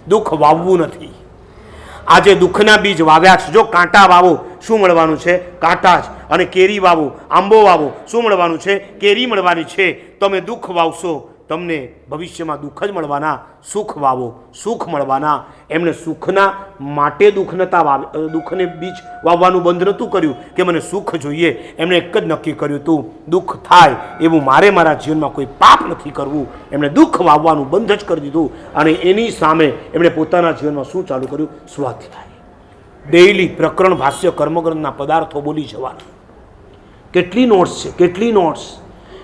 દુઃખ વાવવું નથી. આજે દુઃખના બીજ વાવ્યા છે. જો કાંટા વાવો શું મળવાનું છે? કાંટા જ. અને કેરી વાવો, આંબો વાવો શું મળવાનું છે? કેરી મળવાની છે. તમે દુઃખ વાવશો તમને ભવિષ્યમાં દુઃખ જ મળવાના. સુખ વાવો સુખ મળવાના. એમણે સુખના માટે દુઃખને બીજ વાવવાનું બંધ નહોતું કર્યું કે મને સુખ જોઈએ. એમણે એક જ નક્કી કર્યું હતું, દુઃખ થાય એવું મારા જીવનમાં કોઈ પાપ નથી કરવું. એમણે દુઃખ વાવવાનું બંધ જ કરી દીધું. અને એની સામે એમણે પોતાના જીવનમાં શું ચાલુ કર્યું? સ્વાધ્યાય. ડેઇલી પ્રકરણ, ભાષ્ય, કર્મગ્રંથના પદાર્થો બોલી જવાના. કેટલી નોટ્સ છે, કેટલી નોટ્સ.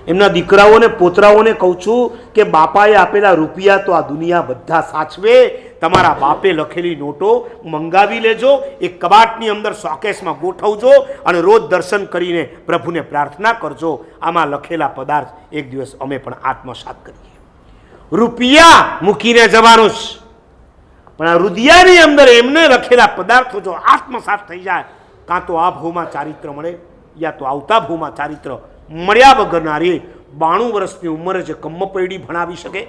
એમના દીકરાઓને પોતરાઓને કહું છું કે બાપાએ આપેલા રૂપિયા તો આ દુનિયા બધા સાચવે. તમારા બાપે લખેલી નોટો મંગાવી લેજો, એક કબાટની અંદર શોકેસમાં ગોઠવજો અને રોજ દર્શન કરીને પ્રભુને પ્રાર્થના કરજો. આમાં લખેલા પદાર્થ એક દિવસ અમે પણ આત્મસાત કરીએ. રૂપિયા મૂકીને જવાનું જ, પણ આ હૃદયની અંદર એમને લખેલા પદાર્થો જો આત્મસાત થઈ જાય, કાં તો આ ભૂમાં ચારિત્ર મળે યા તો આવતા ભૂમાં ચારિત્ર મળ્યા વગરના રે. 92 વર્ષની ઉંમરે જે કમ્મપૈડી ભણાવી શકે,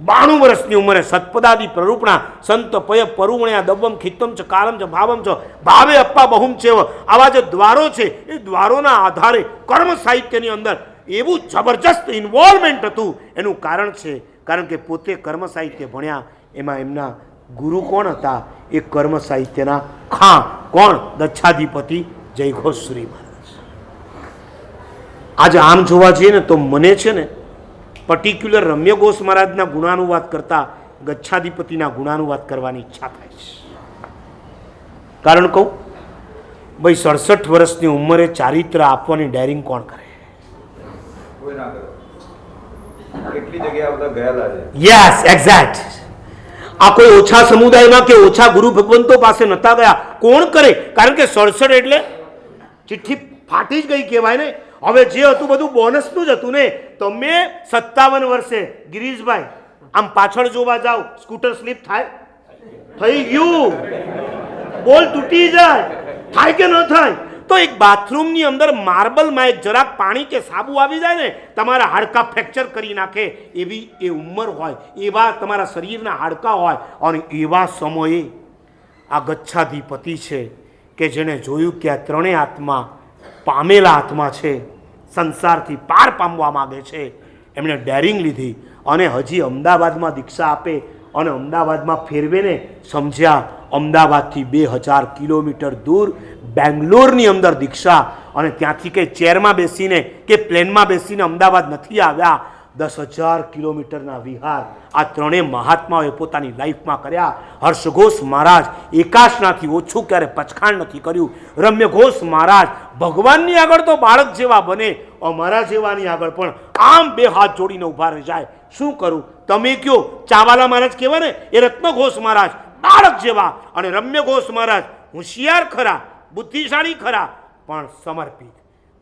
92 વર્ષની ઉંમરે સત્પદાદી પ્રરૂપણા સંત પય પરુવણ્યા દવમ ખિત્તમ ચ કાલમ ચ ભાવમ ચ ભાવે અપ્પા બહુમ ચેવ, આવા જે દ્વારો છે એ દ્વારોના આધારે કર્મ સાહિત્યની અંદર એવું જબરજસ્ત ઇન્વોલ્વમેન્ટ હતું. એનું કારણ છે કારણ કે પોતે કર્મ સાહિત્ય ભણ્યા. એમાં એમના ગુરુ કોણ હતા? એ કર્મ સાહિત્યના ખાં. કોણ? દચ્છાધિપતિ જયઘોષશ્રી મહારાજ. આજે આમ જોવા જઈએ ને તો મને છે ને પર્ટિક્યુલર રમ્ય ઘોષ મહારાજના ગુણાનુવાદ કરતા ગચ્છાધિપતિના ગુણાનુવાદ કરવાની ઈચ્છા થાય છે. કારણ કહું ભાઈ, 67 વર્ષની ઉંમરે ચારિત્ર આપવાની ડેરિંગ કોણ કરે? Yes, exact. આ કોઈ ઓછા સમુદાયમાં કે ઓછા ગુરુ ભગવંતો પાસે નતા ગયા. કોણ કરે? કારણ કે 67 એટલે ચિઠ્ઠી ફાટી જ ગઈ કહેવાય ને. હવે જે હતું બધું બોનસનું જ હતું ને. તમે 57 વર્ષે ગિરીશભાઈ આમ પાછળ જોવા જાઓ, સ્કૂટર સ્લીપ થાય? થઈ ગયું. બોલ તૂટી જાય. થાય કે ન થાય? તો એક બાથરૂમની અંદર માર્બલમાં એક જરાક પાણી કે સાબુ આવી જાય ને, તમારા હાડકાં ફ્રેક્ચર કરી નાખે. એવી એ ઉંમર હોય, એવા તમારા શરીરના હાડકાં હોય. અને એવા સમયે આ ગચ્છાધિપતિ છે કે જેણે જોયું કે આ ત્રણેય આત્મા પામેલા આત્મા છે, સંસારથી પાર પામવા માગે છે. એમણે ડેરિંગ લીધી અને હજી અમદાવાદમાં દીક્ષા આપે અને અમદાવાદમાં ફેરવે ને સમજ્યા અમદાવાદથી 2000 કિલોમીટર દૂર બેંગ્લોરની અંદર દીક્ષા. અને ત્યાંથી કંઈ ચેરમાં બેસીને કે પ્લેનમાં બેસીને અમદાવાદ નથી આવ્યા. 10,000 કિલોમીટરના વિહાર આ ત્રણેય મહાત્માઓએ પોતાની લાઈફમાં કર્યા. હર્ષઘોષ મહારાજ એકાશનાથી ઓછું ક્યારે પચખાણ નથી કર્યું. રમ્ય ઘોષ મહારાજ ભગવાનની આગળ તો બાળક જેવા બને, અમારા જેવાની આગળ પણ આમ 2 હાથ જોડીને ઊભા રહી જાય. શું કરું? તમે કયો. ચાવાલા મહારાજ કહેવાય ને, એ રત્નઘોષ મહારાજ બાળક જેવા. અને રમ્ય ઘોષ મહારાજ હોશિયાર ખરા, બુદ્ધિશાળી ખરા, પણ સમર્પિત.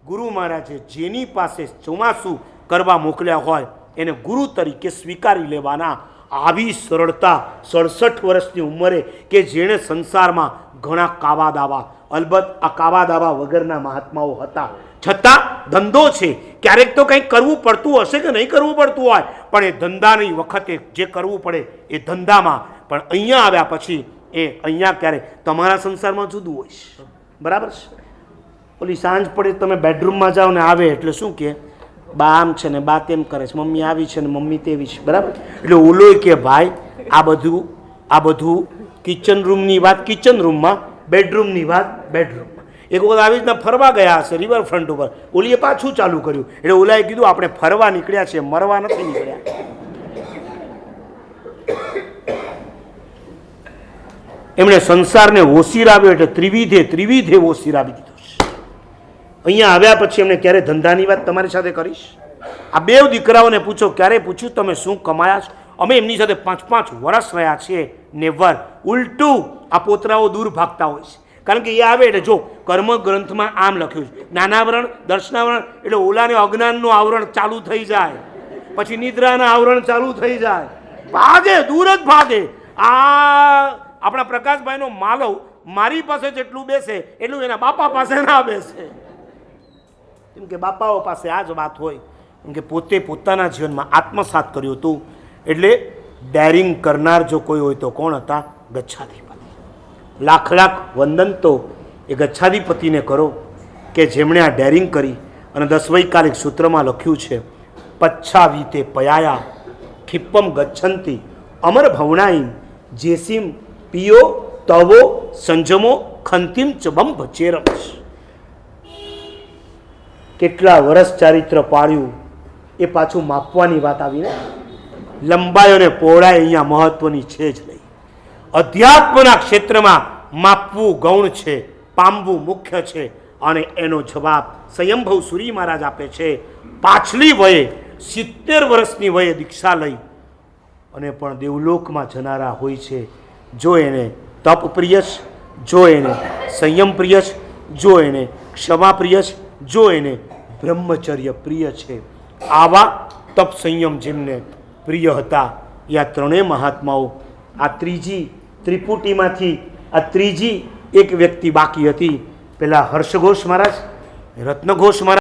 ગુરુ મહારાજે જેની પાસે ચોમાસું કરવા મોકલ્યા હોય એને ગુરુ તરીકે સ્વીકારી લેવાના. આવી સરળતા 67 વર્ષની ઉંમરે કે જેણે સંસારમાં ઘણા કાવા દાવા, અલબત્ત આ કાવા દાવા વગરના મહાત્માઓ હતા, છતાં ધંધો છે, ક્યારેક તો કંઈક કરવું પડતું હશે કે નહીં કરવું પડતું હોય, પણ એ ધંધાની વખતે જે કરવું પડે એ ધંધામાં. પણ અહીંયા આવ્યા પછી એ અહીંયા ક્યારેક તમારા સંસારમાં જુદું હોય છે. બરાબર છે? ઓલી સાંજ પડે તમે બેડરૂમમાં જાઓ ને આવે એટલે શું કહે? બા આમ છે ને બા તેમ કરે છે, મમ્મી આવી છે ને મમ્મી તેવી છે. બરાબર? એટલે ઓલો કે ભાઈ આ બધું કિચન રૂમની વાત કિચન રૂમમાં, બેડરૂમની વાત બેડરૂમમાં. એક વખત આવી રીતના ફરવા ગયા હશે રિવરફ્રન્ટ ઉપર, ઓલીએ પાછું ચાલુ કર્યું. એટલે ઓલાએ કીધું આપણે ફરવા નીકળ્યા છીએ, મરવા નથી નીકળ્યા. એમણે સંસારને ઓસીરાવ્યો એટલે ત્રિવિધે ઓસીરાવી દીધો. અહીંયા આવ્યા પછી એમને ક્યારે ધંધાની વાત તમારી સાથે કરીશ? આ 2 દીકરાઓને પૂછો, ક્યારે પૂછ્યું તમે શું કમાયા છો? અમે એમની સાથે 5-5 વર્ષ રહ્યા છીએ. નેવર. ઉલટું આ પોતરાઓ દૂર ભાગતા હોય છે. કારણ કે એ આવે એટલે જો કર્મ ગ્રંથમાં આમ લખ્યું છે, જ્ઞાનાવરણ દર્શનાવરણ, એટલે ઓલાને અજ્ઞાનનું આવરણ ચાલુ થઈ જાય, પછી નિદ્રાના આવરણ ચાલુ થઈ જાય, ભાગે, દૂર જ ભાગે. આ આપણા પ્રકાશભાઈનો માલવ મારી પાસે જેટલું બેસે એટલું એના બાપા પાસે ના બેસે. કેમ કે બાપાઓ પાસે આ જ વાત હોય. કેમ કે પોતે પોતાના જીવનમાં આત્મસાત કર્યું હતું. એટલે ડેરિંગ કરનાર જો કોઈ હોય તો કોણ હતા? ગચ્છાધિપતિ. લાખ લાખ વંદન તો એ ગચ્છાધિપતિને કરો કે જેમણે આ ડેરિંગ કરી. અને 10 વૈકાલિક સૂત્રમાં લખ્યું છે, પચ્છાવીતે પયાયા ખિપ્પમ ગચ્છંતી અમર ભવનાઈમ જેસીમ પિયો તવો સંજમો ખંતિમ ચબમ ભચેરમ. કેટલા વર્ષ ચારિત્ર પાળ્યું એ પાછું માપવાની વાત આવીને. લંબાઈ અને પહોળાઈ અહીંયા મહત્વની છે જ નહીં. અધ્યાત્મના ક્ષેત્રમાં માપવું ગૌણ છે, પામવું મુખ્ય છે. અને એનો જવાબ સ્વયંભવ સુરી મહારાજ આપે છે. પાછલી વયે 70 વર્ષની વયે દીક્ષા લઈ અને પણ દેવલોકમાં જનારા હોય છે. જો એને તપ પ્રિય છે, જો એને સંયમ પ્રિય છે, જો એને ક્ષમા પ્રિય છે, જો એને બ્રહ્મચર્ય પ્રિય છે. આવા તપ સંયમ જેમને પ્રિય હતા એ આ ત્રણેય મહાત્માઓ આ ત્રીજી ત્રિપુટીમાંથી આ ત્રીજી એક વ્યક્તિ બાકી હતી. પેલા હર્ષઘોષ મહારાજ, રત્નઘોષ મહારાજ